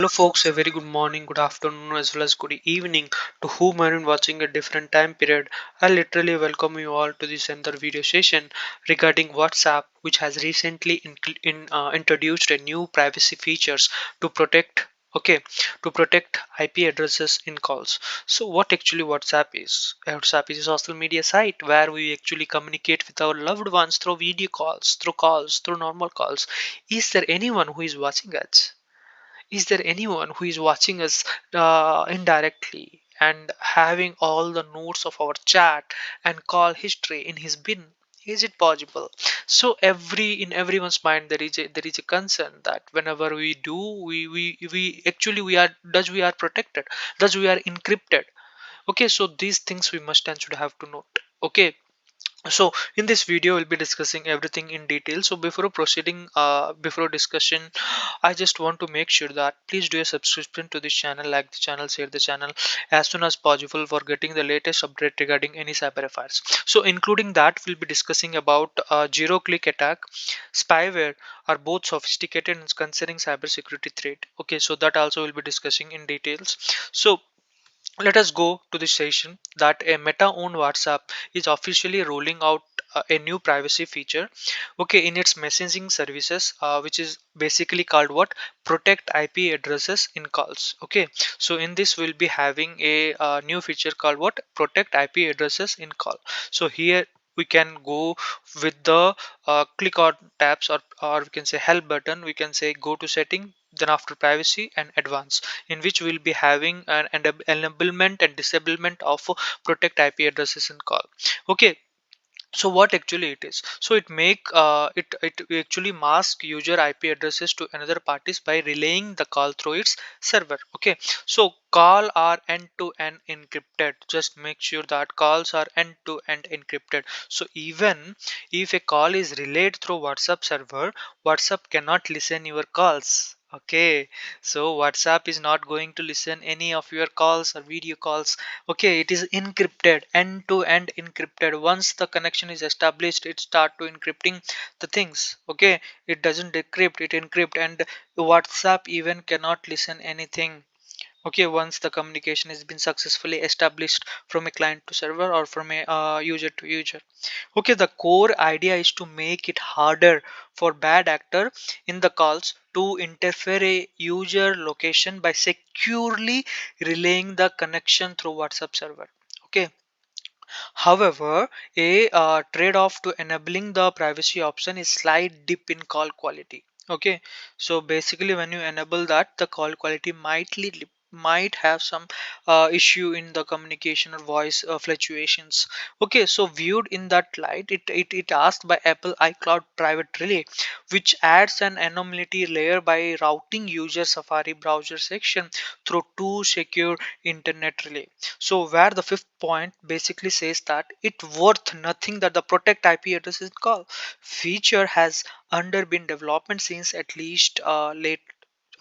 Hello folks, a very good morning, good afternoon as well as good evening to whom are watching a different time period. I literally welcome you all to this another video session regarding WhatsApp, which has recently introduced a new privacy features to protect to protect IP addresses in calls. So what actually WhatsApp is? WhatsApp is a social media site where we actually communicate with our loved ones through video calls, through normal calls. Is there anyone who is watching us? Is there anyone who is watching us indirectly and having all the notes of our chat and call history in his bin? Is it possible? So in everyone's mind there is a concern that whenever we do we actually we are protected, thus we are encrypted. Okay, so these things we must and should have to note. Okay, so in this video we'll be discussing everything in detail. So before proceeding, before discussion, I just want to make sure that please do a subscription to this channel, like the channel, share the channel as soon as possible for getting the latest update regarding any cyber affairs. So including that, we'll be discussing about zero click attack, spyware are both sophisticated and concerning cybersecurity threat. Okay, so that also we'll be discussing in details. So let us go to the session that a Meta owned WhatsApp is officially rolling out a new privacy feature, okay, in its messaging services, which is basically called what, protect IP addresses in calls. Okay, so in this we'll be having a new feature called what, protect IP addresses in call. So here we can go with the click on tabs, or we can say help button, we can say go to setting, then after privacy and advanced, in which we'll be having an enablement and disablement of protect IP addresses in call. Okay, so what actually it is, so it actually mask user IP addresses to another parties by relaying the call through its server. Okay, so call are end to end encrypted. Just make sure that calls are end to end encrypted. So even if a call is relayed through WhatsApp server, WhatsApp cannot listen your calls. Okay, so WhatsApp is not going to listen any of your calls or video calls. Okay, it is encrypted, end to end encrypted. Once the connection is established, it start to encrypting the things. Okay, it doesn't decrypt, it encrypt, and WhatsApp even cannot listen anything. Okay, once the communication has been successfully established from a client to server or from a user to user. Okay, the core idea is to make it harder for bad actor in the calls to interfere a user location by securely relaying the connection through WhatsApp server. Okay, however, a trade-off to enabling the privacy option is slight dip in call quality. Okay, so basically when you enable that, the call quality might have some issue in the communication or voice fluctuations. Okay, so viewed in that light, it asked by Apple iCloud Private Relay, which adds an anonymity layer by routing user Safari browser section through two secure internet relay. So where the fifth point basically says that it worth nothing that the protect IP address is called feature has under been development since at least late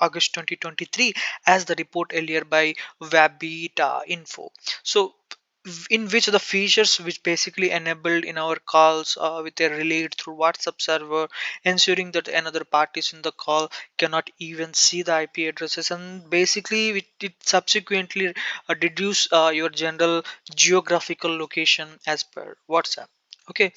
August 2023, as the report earlier by Wabita Info. So in which the features which basically enabled in our calls with a relayed through WhatsApp server, ensuring that another parties in the call cannot even see the IP addresses, and basically it subsequently deduce your general geographical location as per WhatsApp. Okay,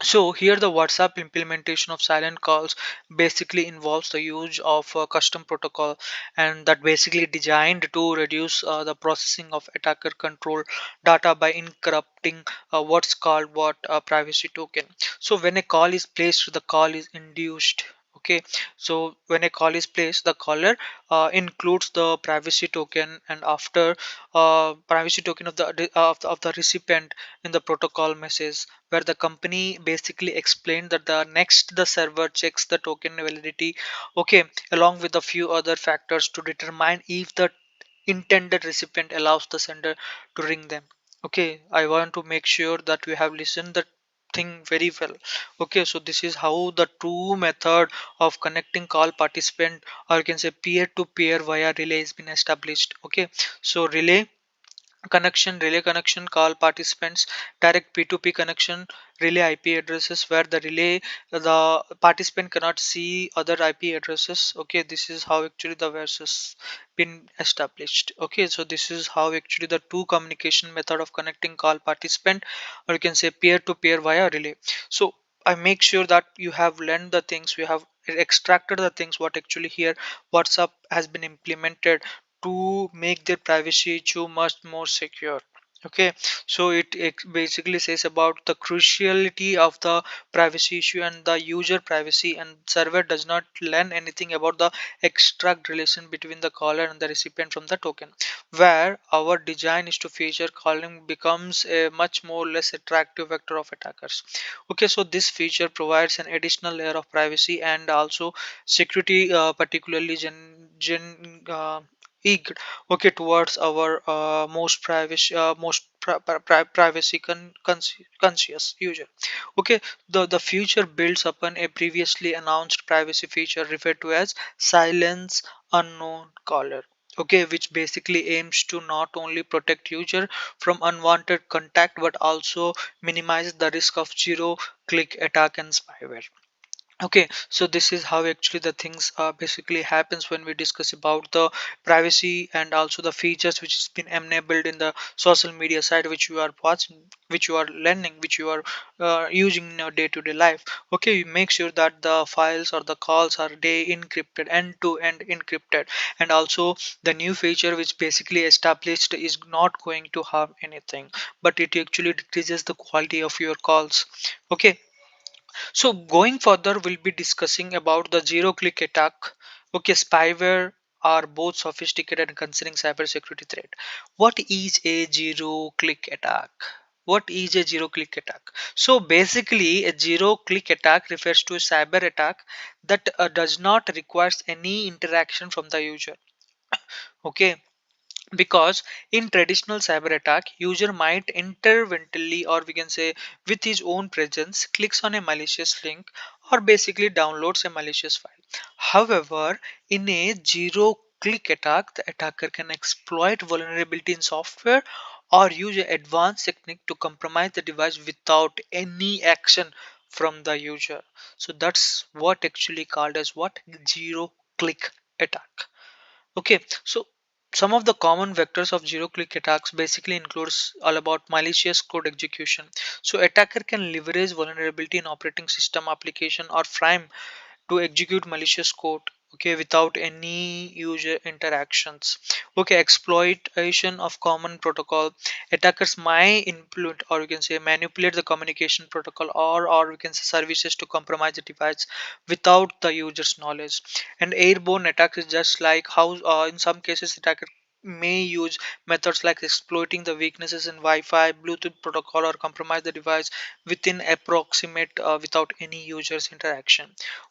so here the WhatsApp implementation of silent calls basically involves the use of a custom protocol, and that basically designed to reduce the processing of attacker control data by encrypting what's called what a privacy token. So when a call is placed, the call is induced. Okay, so when a call is placed, the caller includes the privacy token, and after privacy token of the recipient in the protocol message, where the company basically explained that the next the server checks the token validity. Okay, along with a few other factors to determine if the intended recipient allows the sender to ring them. Okay, I want to make sure that we have listened the thing very well. Okay, so this is how the true method of connecting call participant, or you can say peer to peer via relay, has been established. Okay, so relay connection, relay connection, call participants, direct P2P connection, relay IP addresses, where the participant cannot see other IP addresses. Okay, this is how actually the versus been established. Okay, so this is how actually the two communication method of connecting call participant, or you can say peer to peer via relay. So I make sure that you have learned the things, we have extracted the things what actually here WhatsApp has been implemented to make their privacy issue much more secure. Okay, so it basically says about the cruciality of the privacy issue and the user privacy, and server does not learn anything about the extract relation between the caller and the recipient from the token, where our design is to feature calling becomes a much more less attractive vector of attackers. Okay, so this feature provides an additional layer of privacy and also security, particularly eager, okay, towards our privacy conscious user. Okay, the future builds upon a previously announced privacy feature referred to as silence unknown caller. Okay, which basically aims to not only protect user from unwanted contact but also minimize the risk of zero click attack and spyware. Okay, so this is how actually the things basically happens when we discuss about the privacy and also the features which has been enabled in the social media side, which you are watching, which you are learning, which you are using in your day-to-day life. Okay, you make sure that the files or the calls are day encrypted, end-to-end encrypted, and also the new feature which basically established is not going to harm anything, but it actually decreases the quality of your calls. Okay, so going further, we'll be discussing about the zero-click attack. Okay, spyware are both sophisticated and concerning cybersecurity threat. What is a zero-click attack? What is a zero-click attack? So basically, a zero-click attack refers to a cyber attack that does not requires any interaction from the user. Okay, because in traditional cyber attack user might interventionally, or we can say with his own presence, clicks on a malicious link or basically downloads a malicious file. However, in a zero click attack, the attacker can exploit vulnerability in software or use an advanced technique to compromise the device without any action from the user. So that's what actually called as what, zero click attack. Okay, so some of the common vectors of zero click attacks basically includes all about malicious code execution. So attacker can leverage vulnerability in operating system application or frame to execute malicious code, okay, without any user interactions. Okay, exploitation of common protocol. Attackers might implement, or we can say manipulate the communication protocol, or we can say services to compromise the device without the user's knowledge. And airborne attacks is just like how in some cases attacker may use methods like exploiting the weaknesses in Wi-Fi, Bluetooth protocol, or compromise the device within approximate without any user's interaction.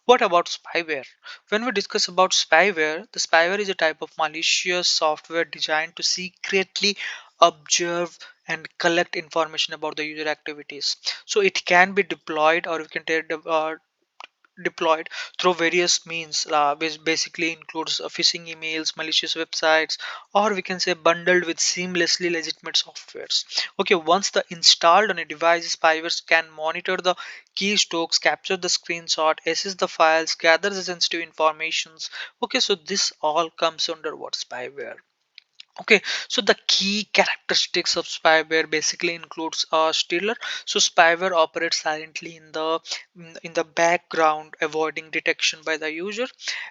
What about spyware? When we discuss about spyware, the spyware is a type of malicious software designed to secretly observe and collect information about the user activities. So it can be deployed, or we can deployed through various means, which basically includes phishing emails, malicious websites, or we can say bundled with seamlessly legitimate softwares. Okay, once the installed on a device, spywares can monitor the keystrokes, capture the screenshot, assess the files, gather the sensitive informations. Okay, so this all comes under what, spyware. Okay, so the key characteristics of spyware basically includes stealer. So spyware operates silently in the background, avoiding detection by the user.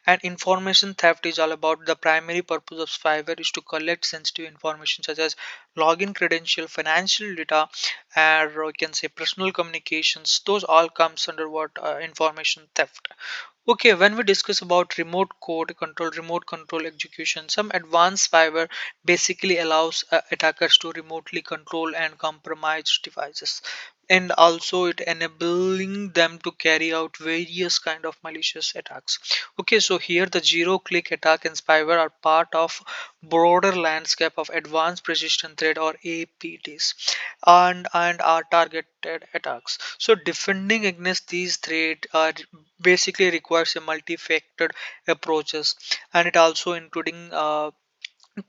And information theft is all about, the primary purpose of spyware is to collect sensitive information such as login credential, financial data, and we can say personal communications. Those all comes under what, information theft. Okay, when we discuss about remote control execution, some advanced spyware basically allows attackers to remotely control and compromise devices, and also it enabling them to carry out various kind of malicious attacks. Okay, so here the zero click attack and spyware are part of broader landscape of advanced persistent threat, or APTs, and are targeted attacks. So defending against these threats basically requires a multi-factored approaches, and it also including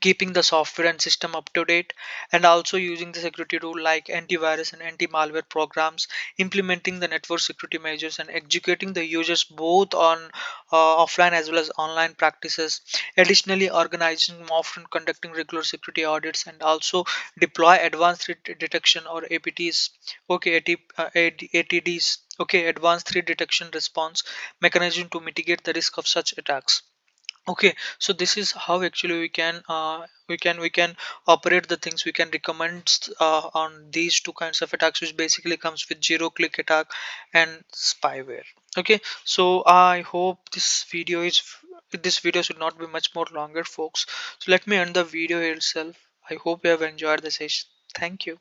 keeping the software and system up to date, and also using the security tool like antivirus and anti-malware programs, implementing the network security measures, and educating the users both on offline as well as online practices. Additionally, organizing, often conducting regular security audits, and also deploy advanced threat detection or APTs, okay, ATDs, okay, advanced threat detection response mechanism to mitigate the risk of such attacks. Okay, so this is how actually we can operate the things. We can recommend on these two kinds of attacks, which basically comes with zero click attack and spyware. Okay, so I hope this video should not be much more longer, folks. So let me end the video here itself. I hope you have enjoyed the session. Thank you.